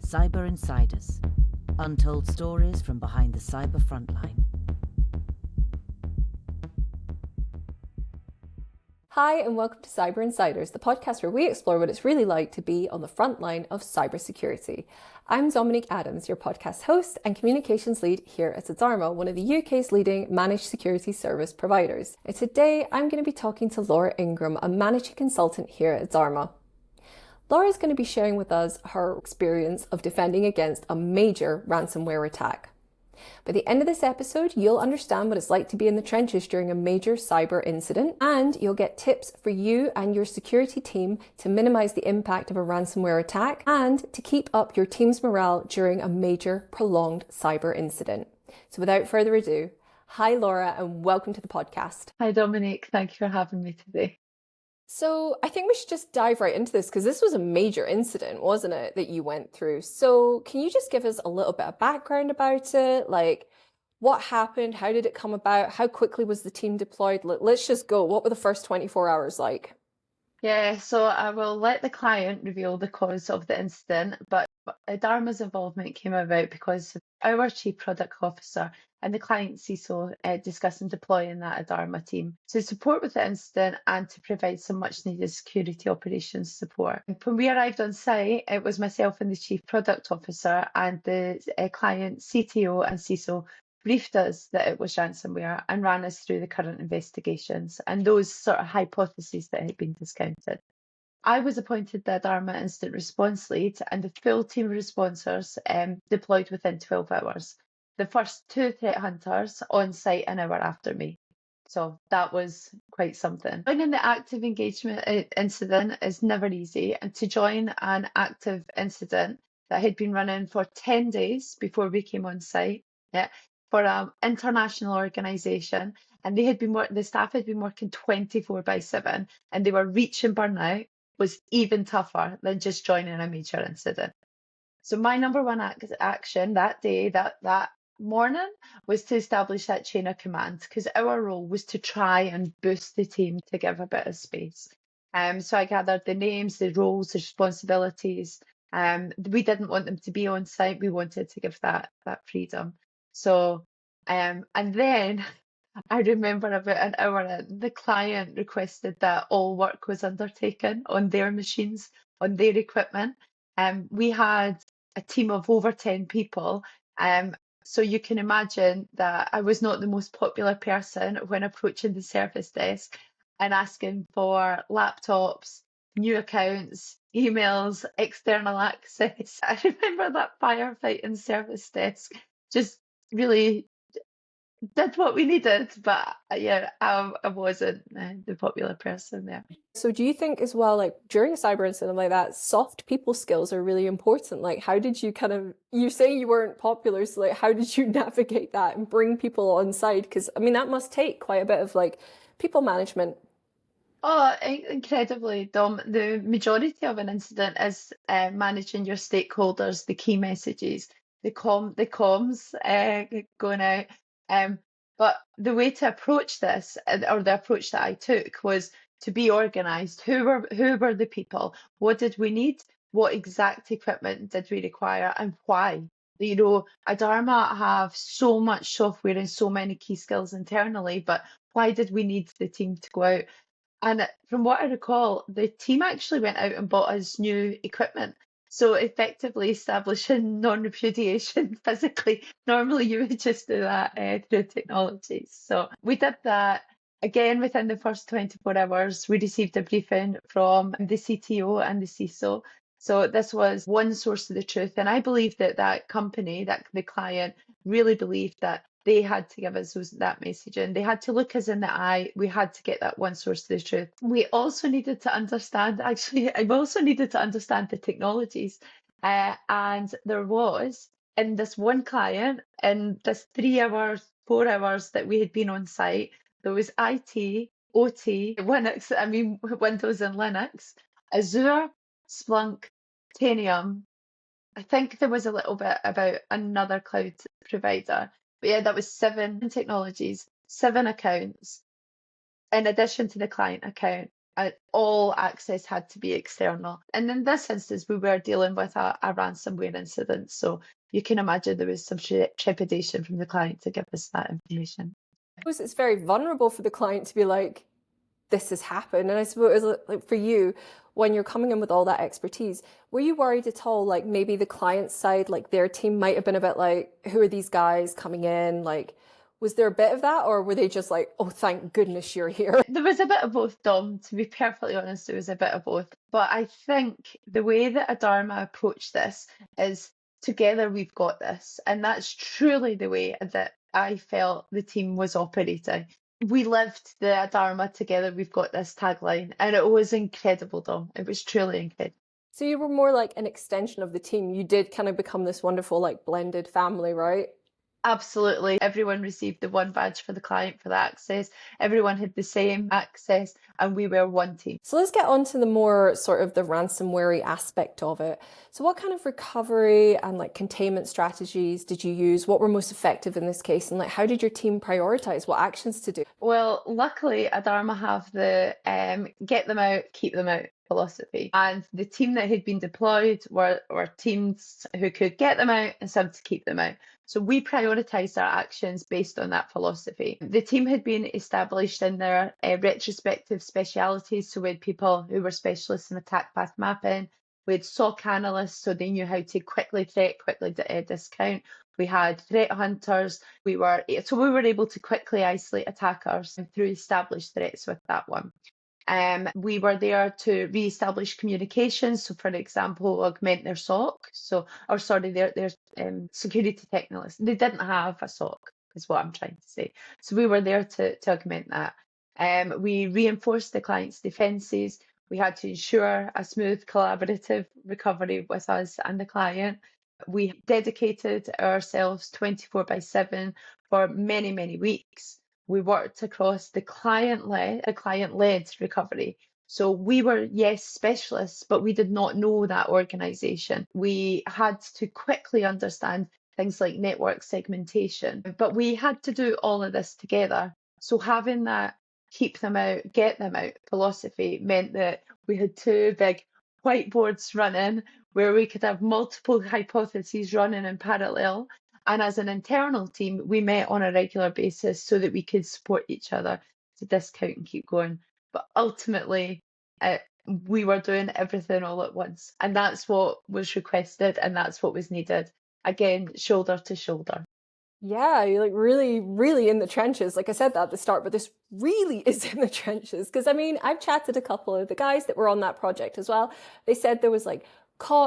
Cyber Insiders, untold stories from behind the cyber frontline. Hi and welcome to Cyber Insiders, the podcast where we explore what it's really like to be on the front line of cybersecurity. I'm Dominique Adams, your podcast host and communications lead here at Adarma, one of the UK's leading managed security service providers. And today I'm going to be talking to Laura Ingram, a managing consultant here at Adarma. Laura is going to be sharing with us her experience of defending against a major ransomware attack. By the end of this episode, you'll understand what it's like to be in the trenches during a major cyber incident, and you'll get tips for you and your security team to minimize the impact of a ransomware attack and to keep up your team's morale during a major prolonged cyber incident. So without further ado, hi Laura and welcome to the podcast. Hi Dominique, thank you for having me today. So I think we should just dive right into this because this was a major incident, wasn't it, that you went through? So can you just give us a little bit of background about it? Like what happened? How did it come about? How quickly was the team deployed? Let's just go. What were the first 24 hours like? Yeah, so I will let the client reveal the cause of the incident, but Adarma's involvement came about because our Chief Product Officer and the client CISO discussing deploying that Adarma team to support with the incident and to provide some much needed security operations support. When we arrived on site, it was myself and the Chief Product Officer and the client CTO and CISO briefed us that it was ransomware and ran us through the current investigations and those sort of hypotheses that had been discounted. I was appointed the Adarma Incident Response Lead and the full team of responders deployed within 12 hours. The first two threat hunters on site an hour after me. So that was quite something. Joining the active engagement incident is never easy, and to join an active incident that had been running for 10 days before we came on site, for an international organisation, and the staff had been working 24/7, and they were reaching burnout, was even tougher than just joining a major incident. So my number one action that day, that morning, was to establish that chain of command, because our role was to try and boost the team to give a bit of space. So I gathered the names, the roles, the responsibilities. We didn't want them to be on site. We wanted to give that freedom. So, and then I remember about an hour in, the client requested that all work was undertaken on their machines, on their equipment. We had a team of over 10 people. So you can imagine that I was not the most popular person when approaching the service desk and asking for laptops, new accounts, emails, external access. I remember that firefighting service desk just really did what we needed, but yeah, I wasn't the popular person there. So do you think as well, like during a cyber incident like that, soft people skills are really important? Like how did you you say you weren't popular, so like how did you navigate that and bring people on side? Because I mean, that must take quite a bit of like people management. Oh, incredibly, Dom. The majority of an incident is managing your stakeholders, the key messages, the comms going out. But the way to approach this, or the approach that I took, was to be organised. Who were the people? What did we need? What exact equipment did we require, and why? You know, Adarma have so much software and so many key skills internally, but why did we need the team to go out? And from what I recall, the team actually went out and bought us new equipment. So effectively establishing non-repudiation physically. Normally you would just do that through technologies. So we did that. Again, within the first 24 hours, we received a briefing from the CTO and the CISO. So this was one source of the truth. And I believe that company, that the client, really believed that they had to give us that message, and they had to look us in the eye. We had to get that one source of the truth. We also needed to understand, actually, I also needed to understand the technologies. And there was, in this one client, in this 3 hours, 4 hours that we had been on site, there was IT, OT, Windows and Linux, Azure, Splunk, Tanium. I think there was a little bit about another cloud provider. But yeah, that was 7 technologies, 7 accounts, in addition to the client account. all access had to be external. And in this instance, we were dealing with a ransomware incident. So you can imagine there was some trepidation from the client to give us that information. I suppose it's very vulnerable for the client to be like, this has happened. And I suppose, like, for you, when you're coming in with all that expertise, were you worried at all, like maybe the client side, like their team might have been a bit like, who are these guys coming in? Like, was there a bit of that, or were they just like, oh, thank goodness you're here? There was a bit of both, Dom, to be perfectly honest, there was a bit of both. But I think the way that Adarma approached this is together we've got this. And that's truly the way that I felt the team was operating. We lived the Adarma together, we've got this tagline, and it was incredible, Dom. It was truly incredible. So you were more like an extension of the team. You did kind of become this wonderful, like, blended family, right? Absolutely. Everyone received the one badge for the client for the access. Everyone had the same access, and we were one team. So let's get on to the more sort of the ransomware aspect of it. So what kind of recovery and like containment strategies did you use? What were most effective in this case? And like, how did your team prioritize what actions to do? Well, luckily, Adarma have the get them out, keep them out philosophy. And the team that had been deployed were teams who could get them out and some to keep them out. So we prioritised our actions based on that philosophy. The team had been established in their retrospective specialities. So we had people who were specialists in attack path mapping. We had SOC analysts, so they knew how to quickly discount. We had threat hunters. We were able to quickly isolate attackers through established threats with that one. We were there to re-establish communications. So, for example, augment their SOC. Their security technologists. They didn't have a SOC, is what I'm trying to say. So we were there to augment that. We reinforced the client's defences. We had to ensure a smooth collaborative recovery with us and the client. We dedicated ourselves 24/7 for many, many weeks. We worked across the client-led recovery. So we were, yes, specialists, but we did not know that organisation. We had to quickly understand things like network segmentation, but we had to do all of this together. So having that keep them out, get them out philosophy meant that we had two big whiteboards running where we could have multiple hypotheses running in parallel. And as an internal team, we met on a regular basis so that we could support each other to discount and keep going. But ultimately, we were doing everything all at once. And that's what was requested and that's what was needed. Again, shoulder to shoulder. Yeah, you're like really, really in the trenches. Like I said that at the start, but this really is in the trenches. Because I mean, I've chatted a couple of the guys that were on that project as well. They said there was like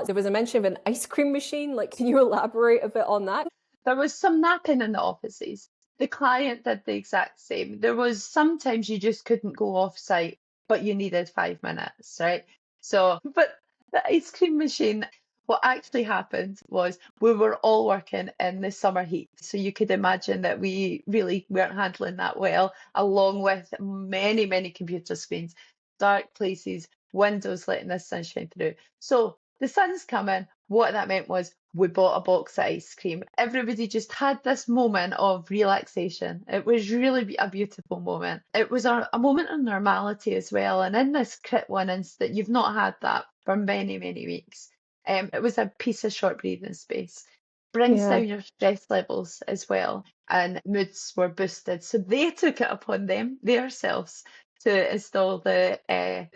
there was a mention of an ice cream machine. Like, can you elaborate a bit on that? There was some napping in the offices. The client did the exact same. There was sometimes you just couldn't go off site, but you needed 5 minutes, right? So, but the ice cream machine, what actually happened was we were all working in the summer heat. So you could imagine that we really weren't handling that well, along with many, many computer screens, dark places, windows letting the sunshine through. So the sun's coming. What that meant was we bought a box of ice cream. Everybody just had this moment of relaxation. It was really a beautiful moment. It was a moment of normality as well. And in this crit one instant, you've not had that for many, many weeks. It was a piece of short breathing space. Brings down your stress levels as well, and moods were boosted. So they took it upon themselves to install the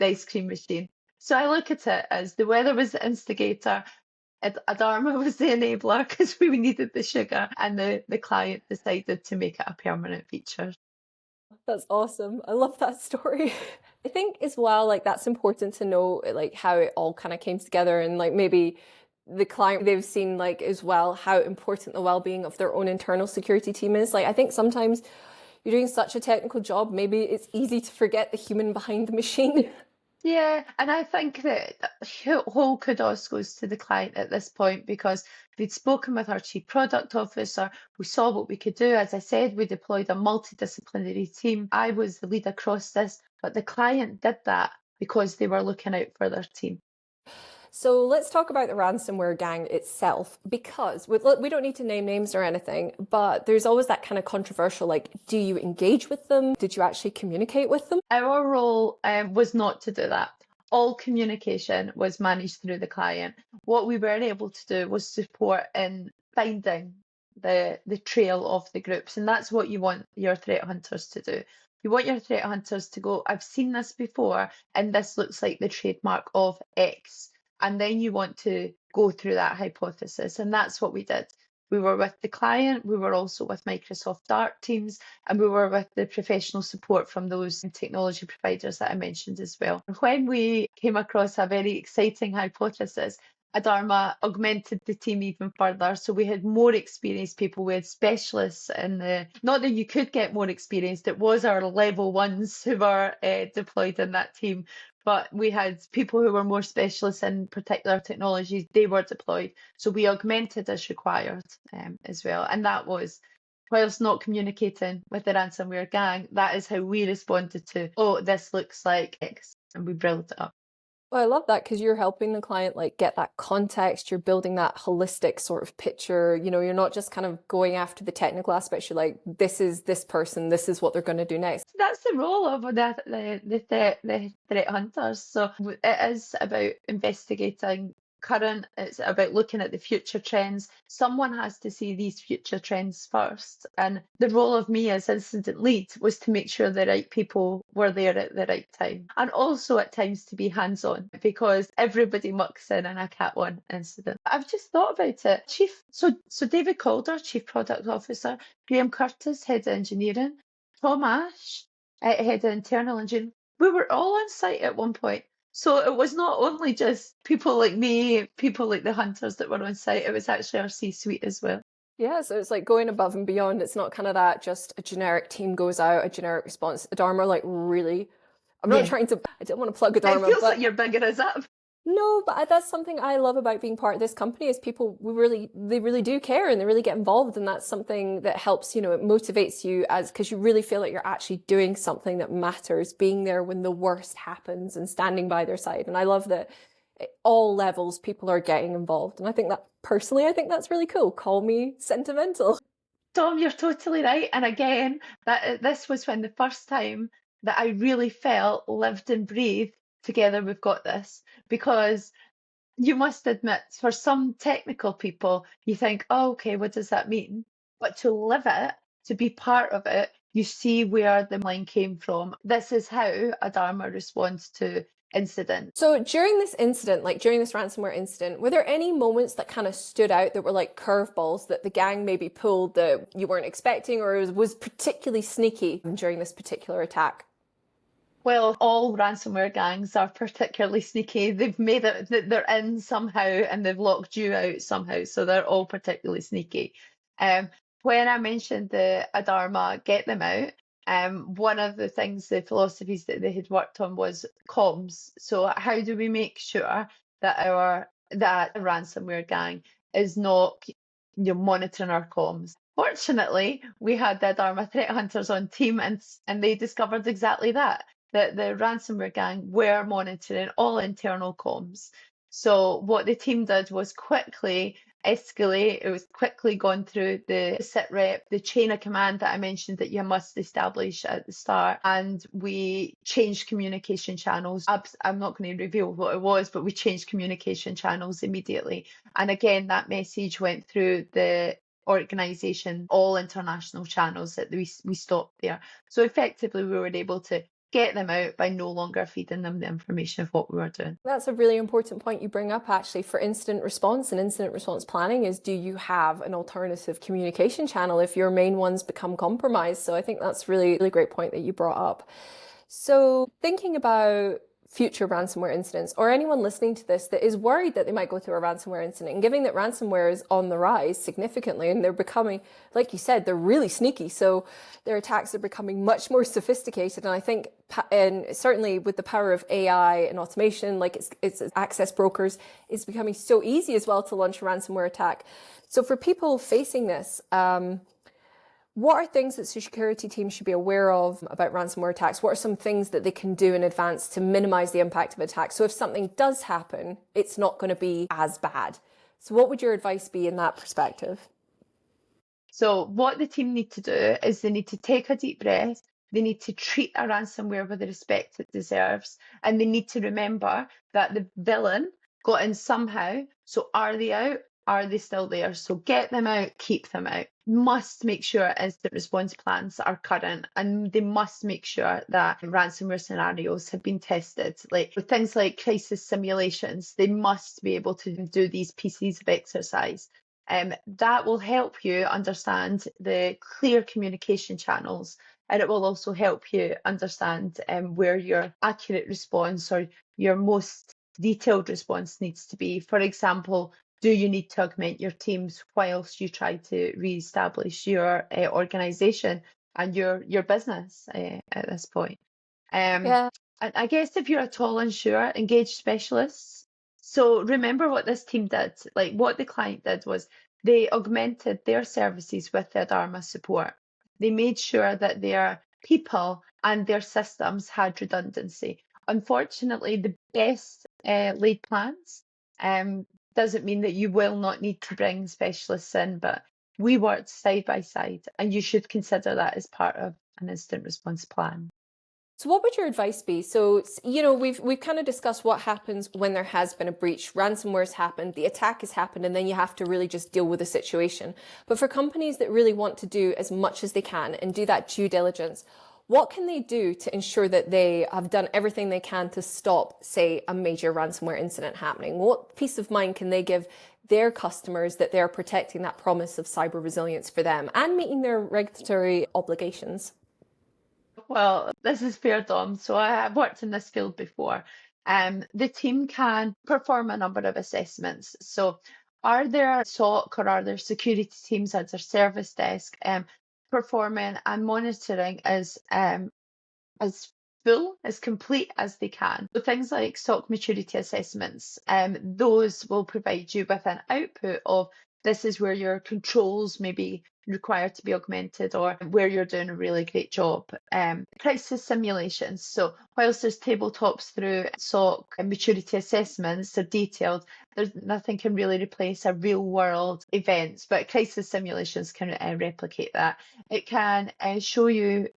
ice cream machine. So I look at it as the weather was the instigator, Adarma was the enabler because we needed the sugar, and the client decided to make it a permanent feature. That's awesome. I love that story. I think as well, like that's important to know, like how it all kind of came together, and like maybe the client, they've seen like as well how important the well-being of their own internal security team is. Like I think sometimes you're doing such a technical job, maybe it's easy to forget the human behind the machine. Yeah, and I think that whole kudos goes to the client at this point because we'd spoken with our chief product officer. We saw what we could do. As I said, we deployed a multidisciplinary team. I was the lead across this, but the client did that because they were looking out for their team. So let's talk about the ransomware gang itself, because we don't need to name names or anything, but there's always that kind of controversial, like, do you engage with them? Did you actually communicate with them? Our role was not to do that. All communication was managed through the client. What we were able to do was support in finding the trail of the groups, and that's what you want your threat hunters to do. You want your threat hunters to go, I've seen this before, and this looks like the trademark of X. And then you want to go through that hypothesis, and that's what we did. We were with the client, we were also with Microsoft Dart teams, and we were with the professional support from those technology providers that I mentioned as well. When we came across a very exciting hypothesis, Adarma augmented the team even further. So we had more experienced people, we had specialists in the, not that you could get more experienced, it was our level ones who were deployed in that team. But we had people who were more specialists in particular technologies, they were deployed. So we augmented as required as well. And that was, whilst not communicating with the ransomware gang, that is how we responded to, oh, this looks like X, and we built it up. Well, I love that, because you're helping the client like get that context, you're building that holistic sort of picture. You know, you're not just kind of going after the technical aspects. You're like, this is this person, this is what they're going to do next. That's the role of the threat hunters. So it is about investigating current, it's about looking at the future trends. Someone has to see these future trends first. And the role of me as incident lead was to make sure the right people were there at the right time. And also at times to be hands-on, because everybody mucks in a Cat 1 incident. I've just thought about it. So David Calder, Chief Product Officer, Graham Curtis, Head of Engineering, Tom Ash, Head of Internal Engineering. We were all on site at one point. So it was not only just people like me, people like the hunters that were on site, it was actually our C-suite as well. Yeah, so it's like going above and beyond. It's not kind of that just a generic team goes out, a generic response. Adarma, like, really, I'm not trying to, I don't want to plug Adarma, It feels but like you're bigging us up. no, but that's something I love about being part of this company is people, they really do care and they really get involved. And that's something that helps, you know, it motivates you because you really feel like you're actually doing something that matters, being there when the worst happens and standing by their side. And I love that at all levels, people are getting involved. And I think that personally, I think that's really cool. Call me sentimental. Tom, you're totally right. And again, this was when the first time that I really felt lived and breathed together, we've got this. Because you must admit, for some technical people, you think, oh, okay, what does that mean? But to live it, to be part of it, you see where the line came from. This is how Adarma responds to incidents. So during this incident, like during this ransomware incident, were there any moments that kind of stood out that were like curveballs that the gang maybe pulled that you weren't expecting, or was particularly sneaky during this particular attack? Well, all ransomware gangs are particularly sneaky. They've made it that they're in somehow and they've locked you out somehow. So they're all particularly sneaky. When I mentioned the Adarma get them out, one of the things, the philosophies that they had worked on was comms. So how do we make sure that that ransomware gang is not monitoring our comms? Fortunately, we had the Adarma threat hunters on team and they discovered exactly that the ransomware gang were monitoring all internal comms. So what the team did was quickly escalate. It was quickly gone through the sit rep, the chain of command that I mentioned that you must establish at the start. And we changed communication channels. I'm not going to reveal what it was, but we changed communication channels immediately. And again, that message went through the organization, all international channels that we stopped there. So effectively, we were able to get them out by no longer feeding them the information of what we were doing. That's a really important point you bring up actually for incident response and incident response planning is, do you have an alternative communication channel if your main ones become compromised? So I think that's really, really great point that you brought up. So thinking about future ransomware incidents, or anyone listening to this that is worried that they might go through a ransomware incident, and given that ransomware is on the rise significantly and they're becoming, like you said, they're really sneaky. So their attacks are becoming much more sophisticated. And I think, and certainly with the power of AI and automation, like it's access brokers, it's becoming so easy as well to launch a ransomware attack. So for people facing this, What are things that security teams should be aware of about ransomware attacks? What are some things that they can do in advance to minimize the impact of attacks? So if something does happen, it's not going to be as bad. So what would your advice be in that perspective? So what the team need to do is they need to take a deep breath. They need to treat a ransomware with the respect it deserves. And they need to remember that the villain got in somehow. So are they out? Are they still there? So get them out, keep them out. Must make sure instant response plans are current, and they must make sure that ransomware scenarios have been tested. Like with things like crisis simulations, they must be able to do these pieces of exercise. That will help you understand the clear communication channels, and it will also help you understand where your accurate response or your most detailed response needs to be. For example, do you need to augment your teams whilst you try to re-establish your organization and your business at this point? Um, Yeah. and I guess if you're at all unsure, engage specialists. So remember what this team did. Like what the client did was they augmented their services with the Adarma support. They made sure that their people and their systems had redundancy. Unfortunately, the best laid plans doesn't mean that you will not need to bring specialists in, but we worked side by side, and you should consider that as part of an instant response plan. So what would your advice be? So, we've kind of discussed what happens when there has been a breach. Ransomware's happened, the attack has happened, and then you have to really just deal with the situation. But for companies that really want to do as much as they can and do that due diligence, what can they do to ensure that they have done everything they can to stop, say, a major ransomware incident happening? What peace of mind can they give their customers that they're protecting that promise of cyber resilience for them and meeting their regulatory obligations? Well, this is fair, Dom. So I have worked in this field before. The team can perform a number of assessments. So are there SOC or are there security teams at their service desk performing and monitoring as full, as complete as they can? So things like SOC maturity assessments, those will provide you with an output of this is where your controls may be required to be augmented or where you're doing a really great job. Crisis simulations. So whilst there's tabletops through SOC and maturity assessments, they're detailed. There's nothing can really replace a real world events, but crisis simulations can replicate that. It can show you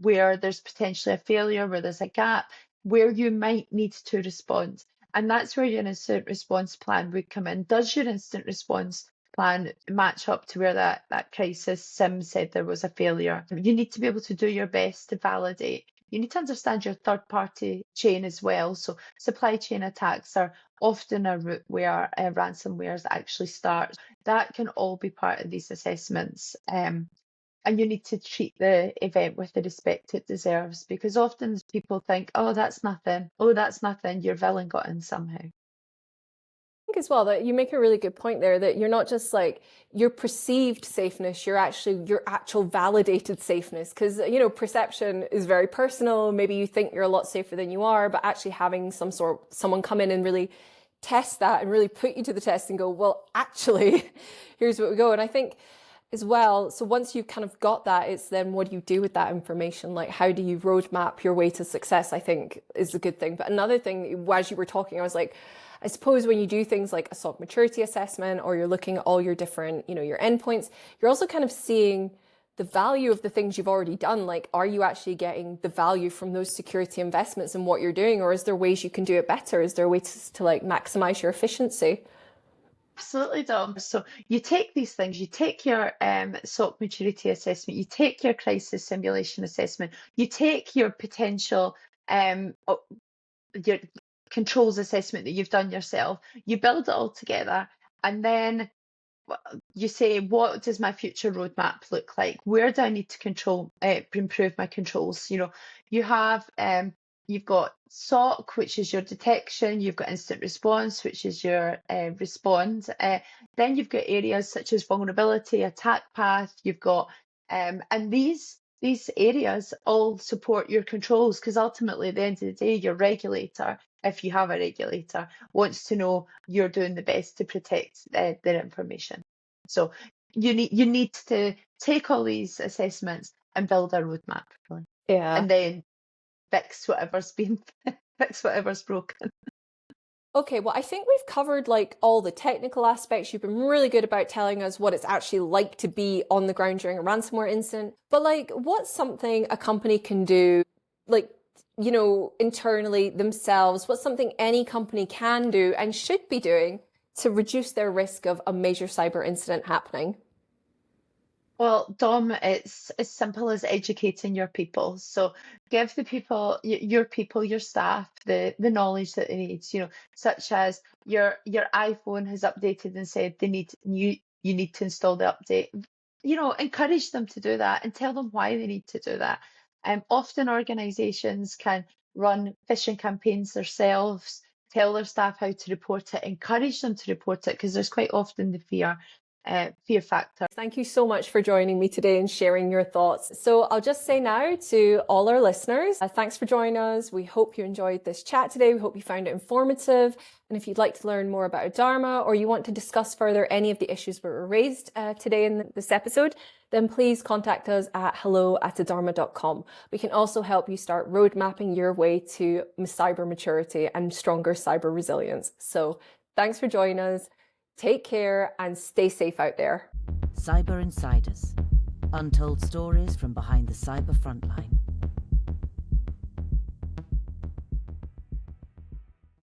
where there's potentially a failure, where there's a gap, where you might need to respond. And that's where your instant response plan would come in. Does your instant response plan match up to where that crisis sim said there was a failure? You need to be able to do your best to validate. You need to understand your third party chain as well. So supply chain attacks are often a route where ransomwares actually start. That can all be part of these assessments. And you need to treat the event with the respect it deserves, because often people think, oh, that's nothing. Oh, that's nothing. Your villain got in somehow. Think as well that you make a really good point there, that you're not just like your perceived safeness, you're actually your actual validated safeness, because perception is very personal. Maybe you think you're a lot safer than you are, but actually having someone come in and really test that and really put you to the test and go, well, actually here's what we go. And I think as well, so once you've kind of got that, it's then what do you do with that information? Like, how do you roadmap your way to success, I think is a good thing. But another thing, as you were talking, I was like, I suppose when you do things like a SOC maturity assessment, or you're looking at all your different, your endpoints, you're also kind of seeing the value of the things you've already done. Like, are you actually getting the value from those security investments in what you're doing? Or is there ways you can do it better? Is there a way to like maximize your efficiency? Absolutely, Dom. So you take these things, you take your SOC maturity assessment, you take your crisis simulation assessment, you take your potential your controls assessment that you've done yourself, you build it all together, and then you say, what does my future roadmap look like? Where do I need to improve my controls? You have you've got SOC, which is your detection. You've got instant response, which is your respond. Then you've got areas such as vulnerability, attack path. You've got and these areas all support your controls, because ultimately, at the end of the day, your regulator, if you have a regulator, wants to know you're doing the best to protect their information. So you need to take all these assessments and build a roadmap, really. Yeah. And then fix whatever's fix whatever's broken. Okay, well, I think we've covered like all the technical aspects. You've been really good about telling us what it's actually like to be on the ground during a ransomware incident. But like, what's something a company can do, like, internally themselves? What's something any company can do and should be doing to reduce their risk of a major cyber incident happening? Well, Dom, it's as simple as educating your people. So give the people, your people, your staff, the knowledge that they need. Such as your iPhone has updated and said you need to install the update. Encourage them to do that and tell them why they need to do that. Often organizations can run phishing campaigns themselves, tell their staff how to report it, encourage them to report it, because there's quite often the fear factor. Thank you so much for joining me today and sharing your thoughts. So I'll just say now to all our listeners, thanks for joining us. We hope you enjoyed this chat today. We hope you found it informative. And if you'd like to learn more about Adarma, or you want to discuss further any of the issues that were raised today in this episode, then please contact us at hello@adarma.com. We can also help you start road mapping your way to cyber maturity and stronger cyber resilience. So thanks for joining us. Take care and stay safe out there. Cyber Insiders. Untold stories from behind the cyber frontline.